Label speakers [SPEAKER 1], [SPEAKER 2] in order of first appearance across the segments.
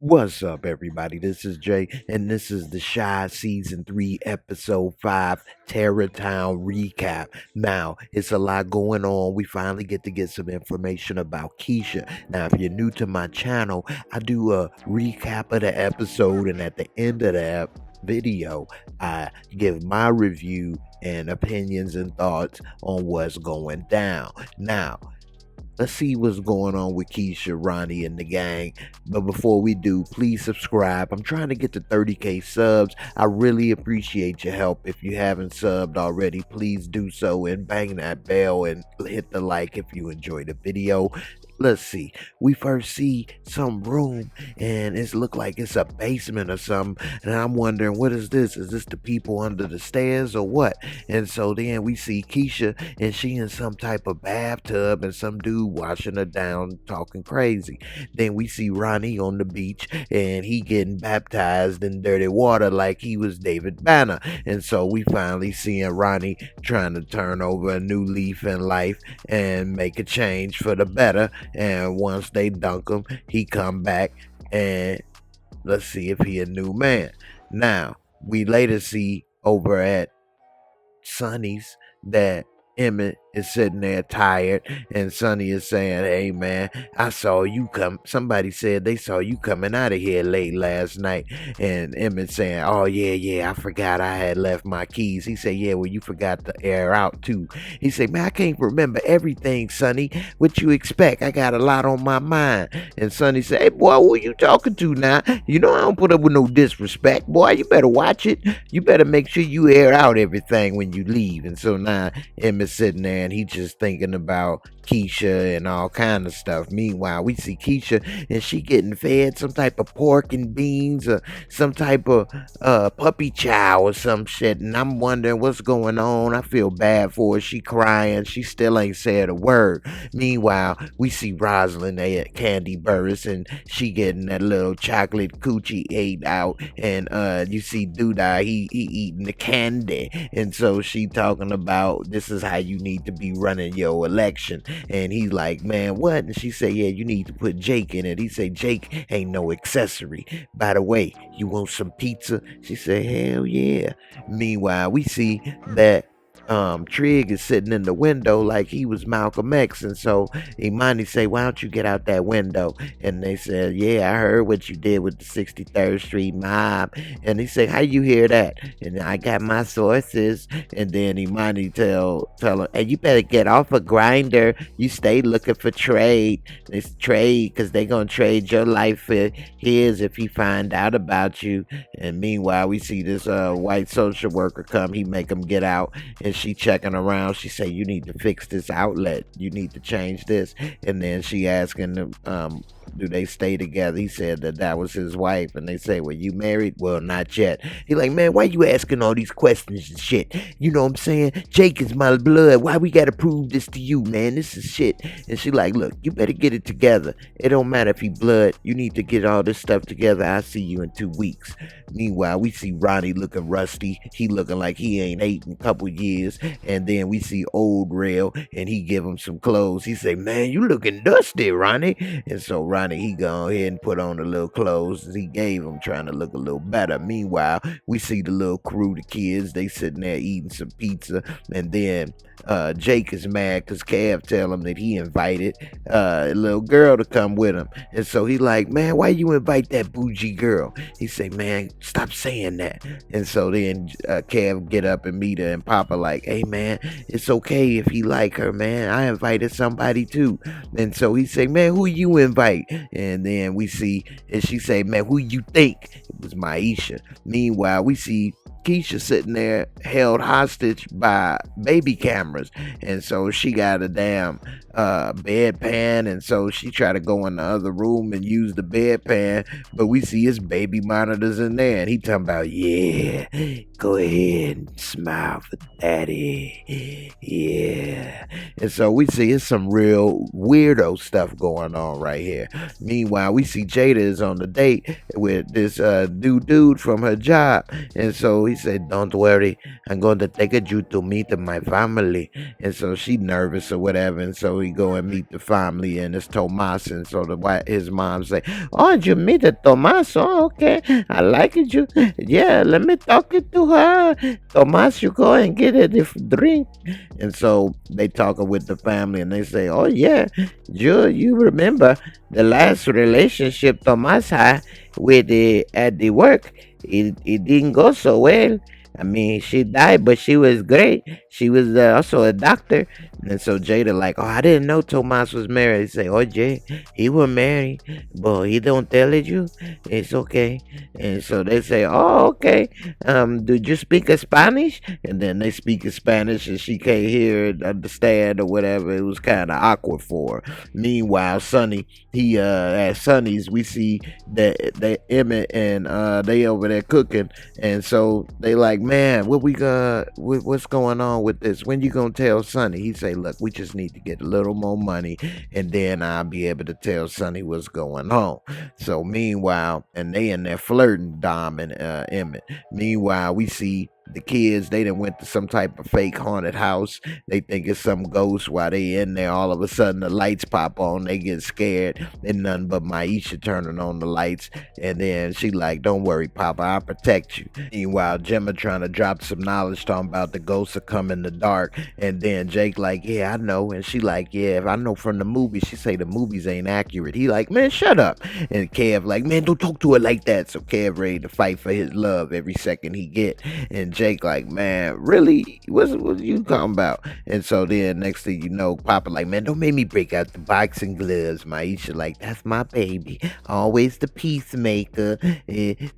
[SPEAKER 1] What's up, everybody? This is Jay, and this is the Shy Season 3, Episode 5 Terror Town Recap. Now, it's a lot going on. We finally get some information about Keisha. Now, if you're new to my channel, I do a recap of the episode, and at the end of the video, I give my review and opinions and thoughts on what's going down. Now, let's see what's going on with Keisha, Ronnie, and the gang. But before we do, please subscribe. I'm trying to get to 30K subs. I really appreciate your help. If you haven't subbed already, please do so and bang that bell and hit the like if you enjoyed the video. Let's see. We first see some room and it's look like it's a basement or something. And I'm wondering, what is this? Is this the people under the stairs or what? And so then we see Keisha and she in some type of bathtub and some dude washing her down talking crazy. Then we see Ronnie on the beach and he getting baptized in dirty water like he was David Banner. And so we finally seeing Ronnie trying to turn over a new leaf in life and make a change for the better. And once they dunk him, he come back and let's see if he a new man. Now, we later see over at Sonny's that Emmett is sitting there tired, and Sonny is saying, "Hey man, I saw you come. Somebody said they saw you coming out of here late last night." And Emmett saying, "Oh yeah, I forgot I had left my keys." He said, "Yeah, well you forgot to air out too." He said, "Man, I can't remember everything, Sonny. What you expect? I got a lot on my mind." And Sonny said, "Hey boy, who you talking to now? You know I don't put up with no disrespect, boy. You better watch it. You better make sure you air out everything when you leave." And so now Emmett's sitting there and he just thinking about Keisha and all kind of stuff. Meanwhile, we see Keisha and she getting fed some type of pork and beans or some type of puppy chow or some shit. And I'm wondering what's going on. I feel bad for her. She crying. She still ain't said a word. Meanwhile, we see Rosalind at Candy Burris and she getting that little chocolate coochie ate out. And you see Doodah, he eating the candy. And so she talking about this is how you need to be running your election. And he's like, "Man, what?" And she said, "Yeah, you need to put Jake in it." He said, "Jake ain't no accessory. By the way, you want some pizza?" She said, "Hell yeah." Meanwhile, we see that Trig is sitting in the window like he was Malcolm X. And so Imani say, "Why don't you get out that window?" And they said, "Yeah, I heard what you did with the 63rd Street mob." And he said, "How you hear that?" And I got my sources. And then Imani tell him, "Hey, you better get off a grinder. You stay looking for trade. It's trade because they gonna trade your life for his if he find out about you." And meanwhile, we see this white social worker come. He make him get out. And she checking around. She say, "You need to fix this outlet. You need to change this." And then she asking them, do they stay together? He said that was his wife. And they say, "Well, you married?" "Well, not yet." He like, "Man, why you asking all these questions and shit? You know what I'm saying? Jake is my blood. Why we gotta prove this to you, man? This is shit." And she like, "Look, you better get it together. It don't matter if he blood. You need to get all this stuff together. I'll see you in 2 weeks." Meanwhile, we see Ronnie looking rusty. He looking like he ain't ate in a couple years. And then we see Old Rail and he give him some clothes. He say, "Man, you looking dusty, Ronnie." And so Ronnie, he go ahead and put on the little clothes he gave him, trying to look a little better. Meanwhile, we see the little crew, the kids, they sitting there eating some pizza. And then Jake is mad because Cav tell him that he invited a little girl to come with him. And so he like, "Man, why you invite that bougie girl?" He say, "Man, stop saying that." And so then Cav get up and meet her, and Papa like, "Hey man, it's okay if he like her, man. I invited somebody too." And so he say, "Man, who you invite?" And then we see, and she say, "Man, who you think?" It was Maisha. Meanwhile, we see Keisha sitting there held hostage by baby cameras. And so she got a damn bedpan, and so she tried to go in the other room and use the bedpan, but we see his baby monitors in there, and he talking about, "Yeah, go ahead and smile for daddy, yeah." And so we see it's some real weirdo stuff going on right here. Meanwhile, we see Jada is on the date with this dude from her job, and so he said, don't worry, I'm going to take you to meet my family. And so she nervous or whatever, and so he go and meet the family, and it's Tomas. And so his mom say, oh, you meet the Tomas? Oh, okay, I like it. You, yeah, let me talk it to her. Tomas, you go and get a drink. And so they talking with the family, and they say, oh yeah, you remember the last relationship Tomas had with the at the work? It didn't go so well. I mean, she died, but she was great. She was also a doctor. And so Jada like, oh, I didn't know Tomas was married. He say, oh, Jay, he was married, but he don't tell it you. It's okay. And so they say, oh, okay. Did you speak a Spanish? And then they speak in Spanish, and she can't hear it, understand, or whatever. It was kind of awkward for her. Meanwhile, Sonny, he at Sonny's, we see that Emmett and they over there cooking, and so they like, man, what's going on with this? When you gonna tell Sonny? He say, look, we just need to get a little more money, and then I'll be able to tell Sonny what's going on. So meanwhile, and they in there flirting, Dom and Emmett. Meanwhile, we see the kids, they done went to some type of fake haunted house. They think it's some ghost. While they in there, all of a sudden the lights pop on. They get scared, and nothing but Maisha turning on the lights. And then she like, don't worry, Papa, I'll protect you. Meanwhile, Gemma trying to drop some knowledge, talking about the ghosts that come in the dark. And then Jake like, yeah, I know. And she like, yeah, if I know from the movies. She say the movies ain't accurate. He like, man, shut up. And Kev like, man, don't talk to her like that. So Kev ready to fight for his love every second he get. And Jake like, man, really? What you talking about? And so then next thing you know, Papa like, man, don't make me break out the boxing gloves. Maisha like, that's my baby. Always the peacemaker.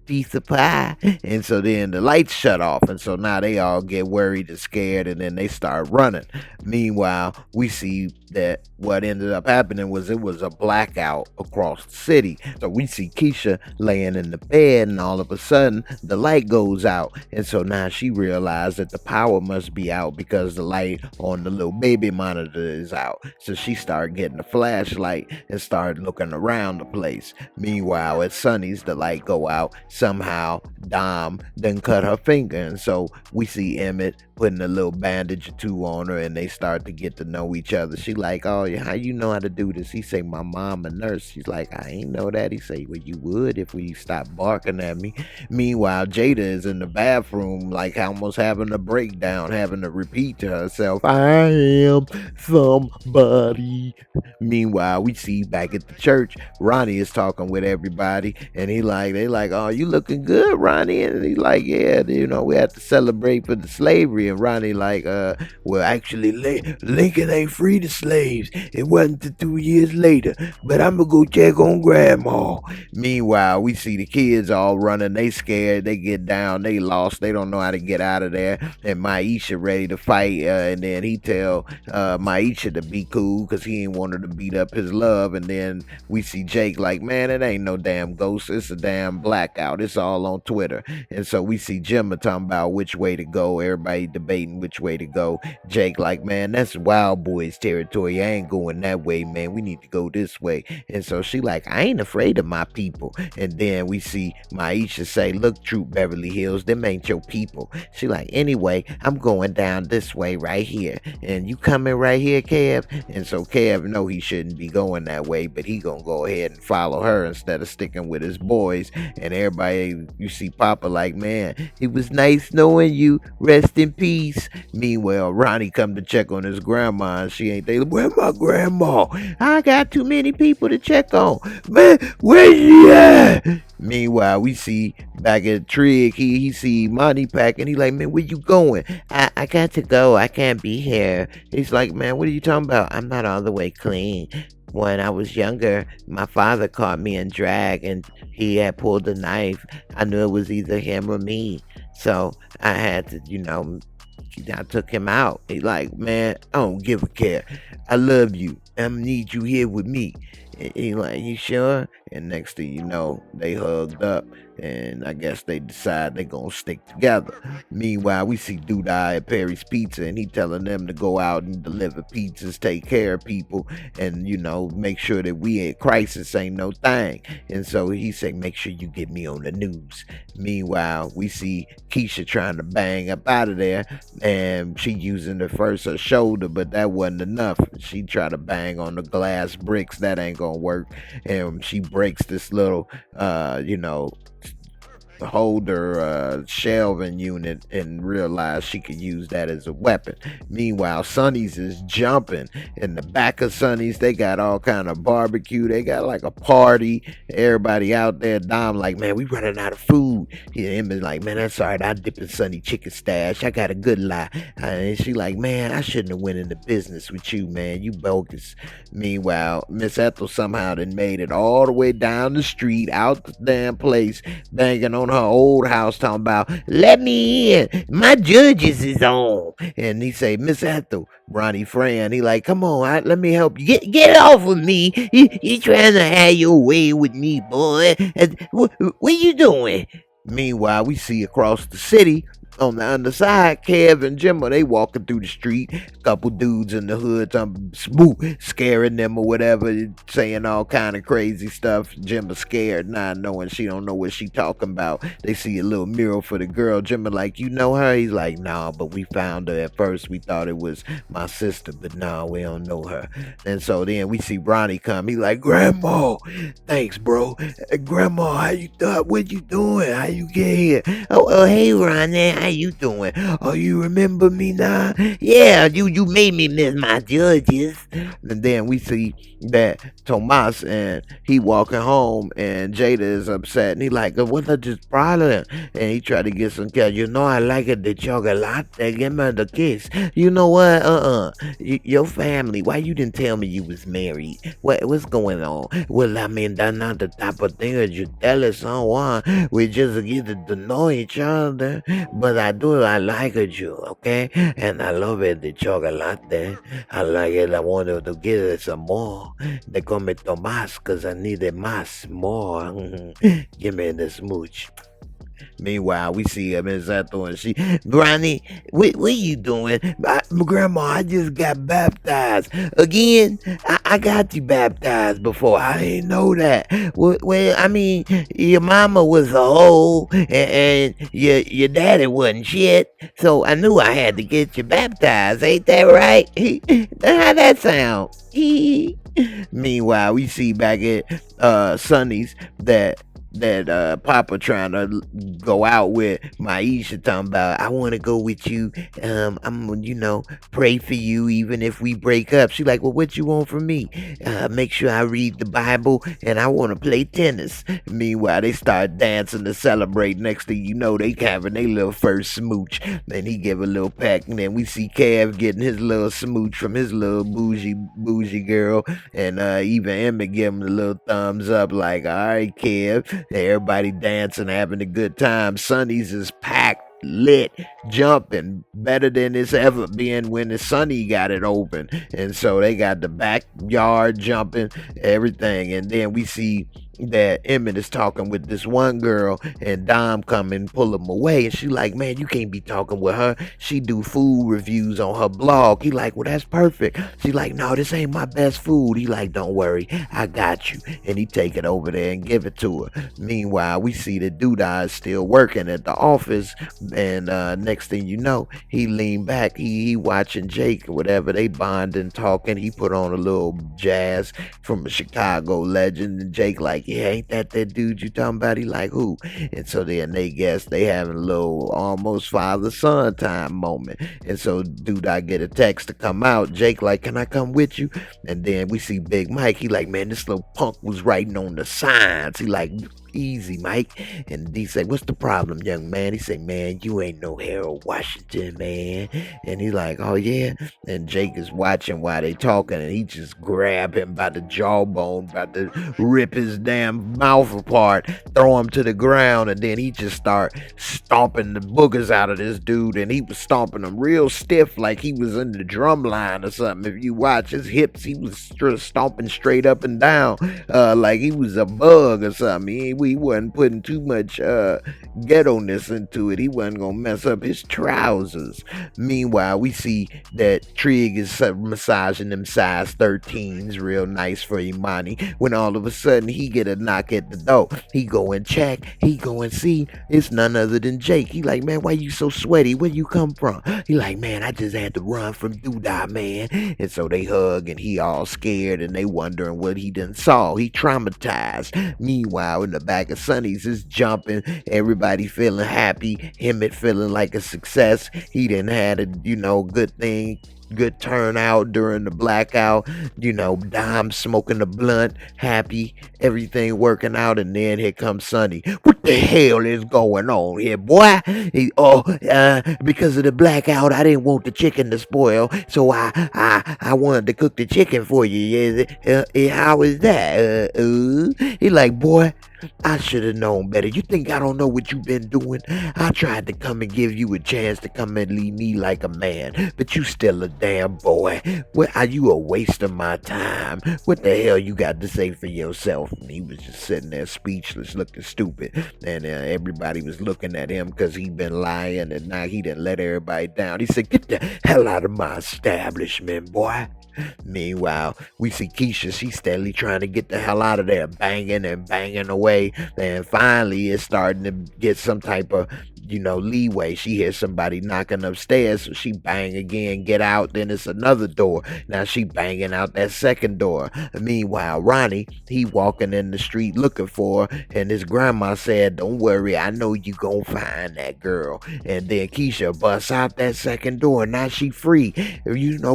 [SPEAKER 1] Piece of pie. And so then the lights shut off. And so now they all get worried and scared, and then they start running. Meanwhile, we see that what ended up happening was it was a blackout across the city. So we see Keisha laying in the bed, and all of a sudden the light goes out. And so now she realized that the power must be out because the light on the little baby monitor is out. So she started getting a flashlight and started looking around the place. Meanwhile, at Sonny's, the light go out. Somehow Dom then cut her finger, and so we see Emmett putting a little bandage or two on her, and they start to get to know each other. She like, oh, how you know how to do this? He say, my mom a nurse. She's like, I ain't know that. He say, well, you would if we stopped barking at me. Meanwhile, Jada is in the bathroom, like almost having a breakdown, having to repeat to herself, I am somebody. Meanwhile, we see back at the church, Ronnie is talking with everybody, and they like, oh, you looking good, Ronnie? And he's like, yeah, we have to celebrate for the slavery. And Ronnie like, well, actually, Lincoln ain't free the slaves. It wasn't until 2 years later, but I'm gonna go check on Grandma. Meanwhile, we see the kids all running. They scared. They get down. They lost. They don't know how to get out of there. And Maisha ready to fight. And then he tell Maisha to be cool because he ain't want her to beat up his love. And then we see Jake like, man, it ain't no damn ghost. It's a damn blackout. It's all on Twitter. And so we see Gemma talking about which way to go. Everybody debating which way to go. Jake like, man, that's Wild Boys territory. I ain't going that way, man. We need to go this way. And so she like, I ain't afraid of my people. And then we see Maisha say, look, Troop Beverly Hills, them ain't your people. She like, anyway, I'm going down this way right here. And you coming right here, Kev? And so Kev know he shouldn't be going that way, but he gonna go ahead and follow her instead of sticking with his boys. And everybody, you see Papa like, man, it was nice knowing you. Rest in peace. Meanwhile, Ronnie come to check on his grandma, and she ain't there. Where's my grandma? I got too many people to check on. Man, where's she at? Meanwhile, we see back at Trig, he see Monty packing. He like, man, where you going? I got to go. I can't be here. He's like, man, what are you talking about? I'm not all the way clean. When I was younger, my father caught me in drag, and he had pulled a knife. I knew it was either him or me. So I had to, I took him out. He like, man, I don't give a care. I love you. I need you here with me. He like, you sure? And next thing you know, they hugged up, and I guess they decide they gonna stick together. Meanwhile, we see Duda at Perry's Pizza, and he telling them to go out and deliver pizzas, take care of people, and make sure that we at crisis ain't no thing. And so he say, make sure you get me on the news. Meanwhile, we see Keisha trying to bang up out of there, and she using her shoulder, but that wasn't enough. She tried to bang on the glass bricks, that ain't gonna work, and she breaks this little holder shelving unit and realized she could use that as a weapon. Meanwhile, Sonny's is jumping. In the back of Sonny's, they got all kind of barbecue. They got like a party. Everybody out there. Dom like, man, we running out of food. Him is like, man, that's all right. I dip in Sonny chicken stash. I got a good lie. And she like, man, I shouldn't have went into business with you, man. You bogus. Meanwhile, Miss Ethel somehow done made it all the way down the street, out the damn place, banging on her old house, talking about, let me in, my judges is on. And he say, Miss Ethel, Ronnie Fran, he like, come on, let me help you. Get off of me. You trying to have your way with me, boy. What you doing? Meanwhile, we see across the city, on the underside, Kev and Jimbo, they walking through the street. Couple dudes in the hood, spook, scaring them or whatever, saying all kind of crazy stuff. Jimbo scared, not knowing she don't know what she talking about. They see a little mural for the girl. Jimbo like, you know her? He's like, nah, but we found her at first. We thought it was my sister, but nah, we don't know her. And so then we see Ronnie come. He like, Grandma, thanks, bro. Grandma, how you thought? What you doing? How you get here? Oh, hey, Ronnie. How you doing? Oh, you remember me now? Yeah, you made me miss my judges. And then we see that Tomas, and he walking home, and Jada is upset, and he like, what's this problem? And he tried to get some kiss. I like it, the chocolate. Give me the kiss. You know what? Your family, why you didn't tell me you was married? What's going on? Well, I mean, that's not the type of thing that you tell someone. We just get to know each other. But I like you, okay? And I love it, the chocolate. I like it. I wanted to get it some more. They call me Tomas because I need it more. Give me the smooch. Meanwhile, we see Miss Ethel, and she, Ronnie, what you doing? Grandma, I just got baptized. Again? I got you baptized before. I didn't know that. Well, I mean, your mama was a hoe, and your daddy wasn't shit, so I knew I had to get you baptized. Ain't that right? How that sound? Meanwhile, we see back at Sonny's that Papa trying to go out with Maisha, talking about, I want to go with you. I'm pray for you even if we break up. She like, well, what you want from me? Make sure I read the Bible, and I want to play tennis. Meanwhile, they start dancing to celebrate. Next thing you know, they having their little first smooch. Then he give a little peck, and then we see Kev getting his little smooch from his little bougie girl, and even Emmett give him a little thumbs up, like, all right, Kev. Everybody dancing, having a good time. Sonny's is packed, lit, jumping, better than it's ever been when the Sunny got it open. And so they got the backyard jumping, everything. And then we see that Emmett is talking with this one girl, and Dom come and pull him away, and she like, man, you can't be talking with her. She do food reviews on her blog. He like, well, that's perfect. She like, no, this ain't my best food. He like, don't worry, I got you. And he take it over there and give it to her. Meanwhile, we see the Duda is still working at the office, and next thing you know, he lean back, he watching Jake or whatever, they bonding, talking. He put on a little jazz from a Chicago legend, and Jake like, yeah, ain't that dude you talking about? He like, who? And so then they guess they having a little almost father-son time moment. And so dude, I get a text to come out. Jake like, can I come with you? And then we see Big Mike. He like, man, this little punk was writing on the signs. He like, easy, Mike. And he say, what's the problem, young man? He say, man, you ain't no Harold Washington, man. And he like, oh yeah. And Jake is watching while they talking, and he just grab him by the jawbone, about to rip his damn mouth apart, throw him to the ground, and then he just start stomping the boogers out of this dude, and he was stomping them real stiff like he was in the drum line or something. If you watch his hips, he was stomping straight up and down, like he was a bug or something. He wasn't putting too much ghetto-ness into it. He wasn't gonna mess up his trousers. Meanwhile, we see that Trig is massaging them size 13s real nice for Imani, when all of a sudden he get a knock at the door. He go and check, he go and see, it's none other than Jake. He like, man, why you so sweaty? Where you come from? He like, man, I just had to run from Doodah, man. And so they hug, and he all scared, and they wondering what he done saw. He traumatized. Meanwhile, in the back of Sonny's is jumping, everybody feeling happy, him it feeling like a success. He done had a, good thing, good turnout during the blackout, Dom smoking the blunt, happy, everything working out, and then here comes Sonny. What the hell is going on here, boy? Because of the blackout, I didn't want the chicken to spoil, so I wanted to cook the chicken for you. How is that? He like, boy, I should have known better. You think I don't know what you've been doing? I tried to come and give you a chance to come and lead me like a man, but you still a damn boy. What, are you a waste of my time? What the hell you got to say for yourself? And he was just sitting there speechless, looking stupid, and everybody was looking at him because he been lying, and now he done let everybody down. He said, get the hell out of my establishment, boy. Meanwhile, we see Keisha, she's steadily trying to get the hell out of there, banging and banging away, and finally it's starting to get some type of leeway. She hears somebody knocking upstairs, so she bang again, get out, then it's another door. Now she banging out that second door. Meanwhile, Ronnie, he walking in the street looking for her, and his grandma said, don't worry, I know you gonna find that girl. And then Keisha busts out that second door. Now she free.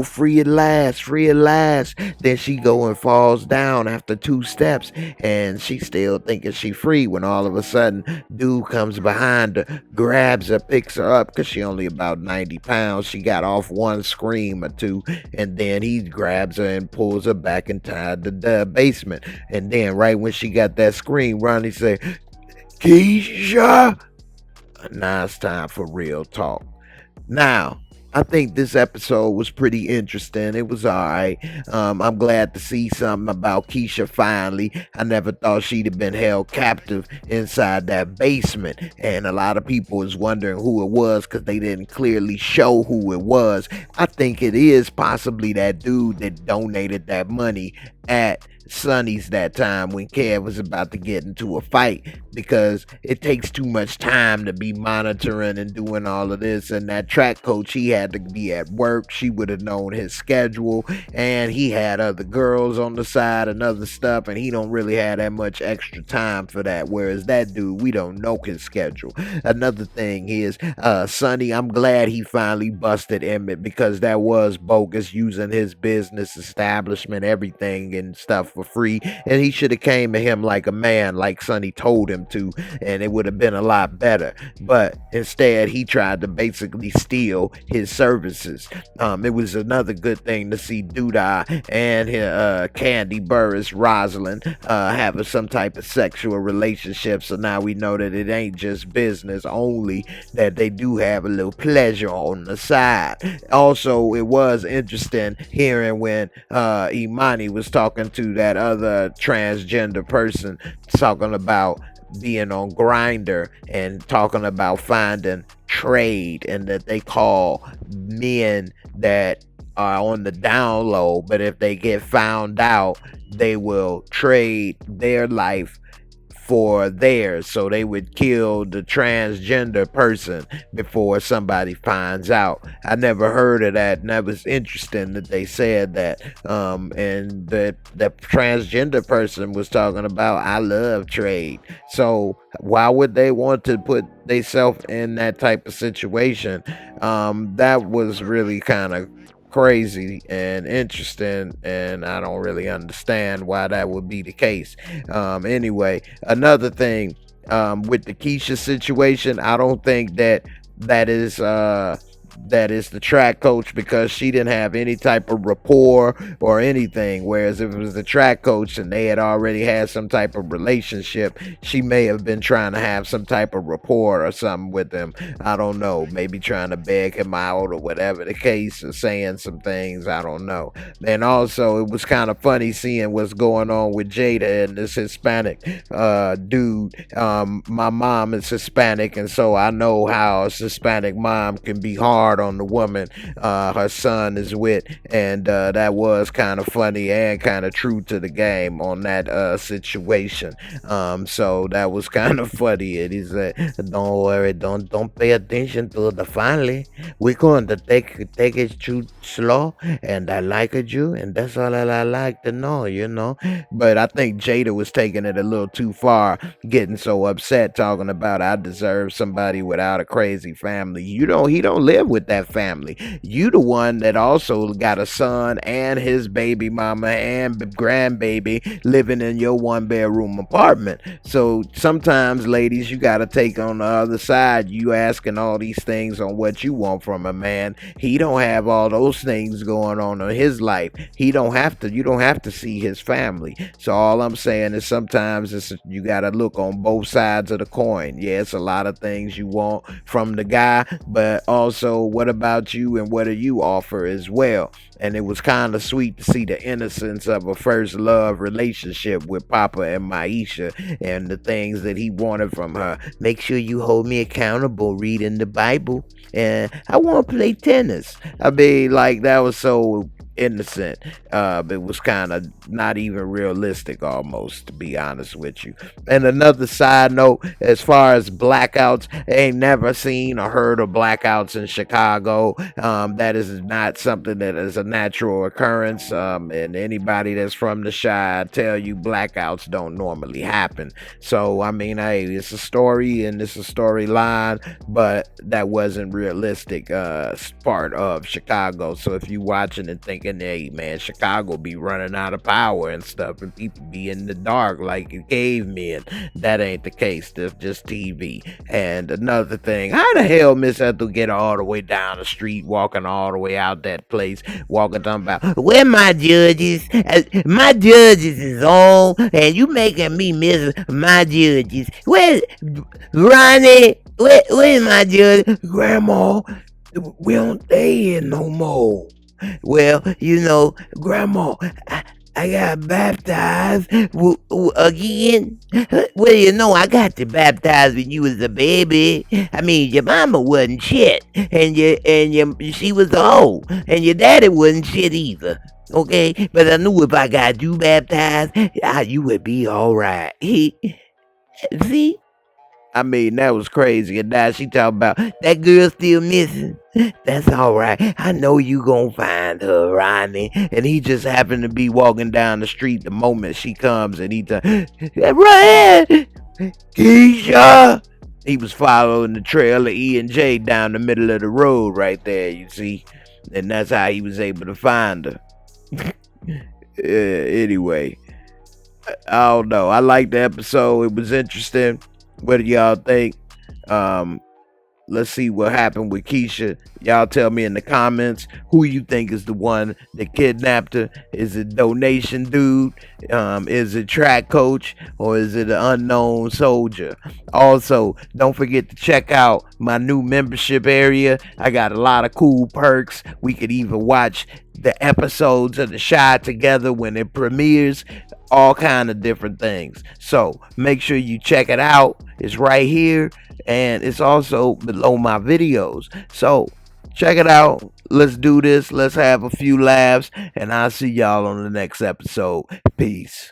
[SPEAKER 1] Free at last, free at last. Then she go and falls down after 2 steps, and she still thinking she free, when all of a sudden, dude comes behind her, grabs her, picks her up, because she only about 90 pounds. She got off one scream or two, and then he grabs her and pulls her back inside the basement. And then right when she got that scream, Ronnie say, Keisha. Now it's time for real talk. Now, I think this episode was pretty interesting. It was alright. I'm glad to see something about Keisha finally. I never thought she'd have been held captive inside that basement. And a lot of people was wondering who it was because they didn't clearly show who it was. I think it is possibly that dude that donated that money at Sonny's that time when Kev was about to get into a fight, because it takes too much time to be monitoring and doing all of this. And that track coach, he had to be at work. She would have known his schedule, and he had other girls on the side and other stuff, and he don't really have that much extra time for that, whereas that dude, we don't know his schedule. Another thing is, Sonny, I'm glad he finally busted Emmett, because that was bogus, using his business establishment, everything and stuff for free, and he should have came to him like a man, like Sonny told him to, and it would have been a lot better. But instead, he tried to basically steal his services. It was another good thing to see Doodah and his, Candy Burris, Rosalind, having some type of sexual relationship. So now we know that it ain't just business only, that they do have a little pleasure on the side. Also, it was interesting hearing when Imani was talking to that other transgender person, talking about being on Grinder and talking about finding trade, and that they call men that are on the down low, but if they get found out, they will trade their life for theirs. So they would kill the transgender person before somebody finds out. I never heard of that, and that was interesting that they said that. And the transgender person was talking about, I love trade. So why would they want to put themselves in that type of situation? That was really kind of crazy and interesting, and I don't really understand why that would be the case. Anyway, another thing, with the Keisha situation, I don't think that is that is the track coach, because she didn't have any type of rapport or anything. Whereas if it was the track coach and they had already had some type of relationship, she may have been trying to have some type of rapport or something with him. I don't know, maybe trying to beg him out or whatever the case, or saying some things. I don't know. And also, it was kind of funny seeing what's going on with Jada and this Hispanic dude. My mom is Hispanic, and so I know how a Hispanic mom can be hard on the woman her son is with, and that was kind of funny and kind of true to the game on that situation. So that was kind of funny, and he said, "Don't worry, don't pay attention to the family. We're going to take it too slow, and I like you, and that's all that I like to know, you know." But I think Jada was taking it a little too far, getting so upset, talking about, I deserve somebody without a crazy family. He don't live with that family. You the one that also got a son and his baby mama and grandbaby living in your 1 bedroom apartment. So sometimes, ladies, you got to take on the other side. You asking all these things on what you want from a man. He don't have all those things going on in his life. He don't have to. You don't have to see his family. So all I'm saying is sometimes you got to look on both sides of the coin. Yeah, it's a lot of things you want from the guy, but also, what about you, and what do you offer as well? And it was kind of sweet to see the innocence of a first love relationship with Papa and Maisha, and the things that he wanted from her. Make sure you hold me accountable reading the Bible, and I want to play tennis. I mean, like, that was so innocent. It was kind of not even realistic, almost, to be honest with you. And another side note, as far as blackouts, I ain't never seen or heard of blackouts in Chicago. That is not something that is a natural occurrence. And anybody that's from the Chi tell you blackouts don't normally happen. So I mean, hey, it's a story and it's a storyline, but that wasn't realistic part of Chicago. So if you watching and thinking, hey man, Chicago be running out of power and stuff, and people be in the dark like cavemen, that ain't the case. That's just TV. And another thing, how the hell Miss Ethel get all the way down the street, walking all the way out that place, walking talking about where my judges? My judges is on, and you making me miss my judges. Where Ronnie? Where's my judge? Grandma, we don't stay in no more. Well, Grandma, I got baptized again. Well, I got you baptized when you was a baby. I mean, your mama wasn't shit, and she was old, and your daddy wasn't shit either. Okay, but I knew if I got you baptized, you would be all right. See? I mean, that was crazy. And now she talking about that girl still missing. That's all right. I know you gonna find her, Ronnie. And he just happened to be walking down the street the moment she comes, and he right here, Keisha. He was following the trail of E and J down the middle of the road right there, you see. And that's how he was able to find her. Anyway, I don't know. I liked the episode. It was interesting. What do y'all think? Let's see what happened with Keisha. Y'all tell me in the comments who you think is the one that kidnapped her. Is it donation dude? Is it track coach? Or is it an unknown soldier? Also, don't forget to check out my new membership area. I got a lot of cool perks. We could even watch the episodes of the Chi together when it premieres. All kind of different things. So make sure you check it out. It's right here, and it's also below my videos. So check it out. Let's do this. Let's have a few laughs, and I'll see y'all on the next episode. Peace.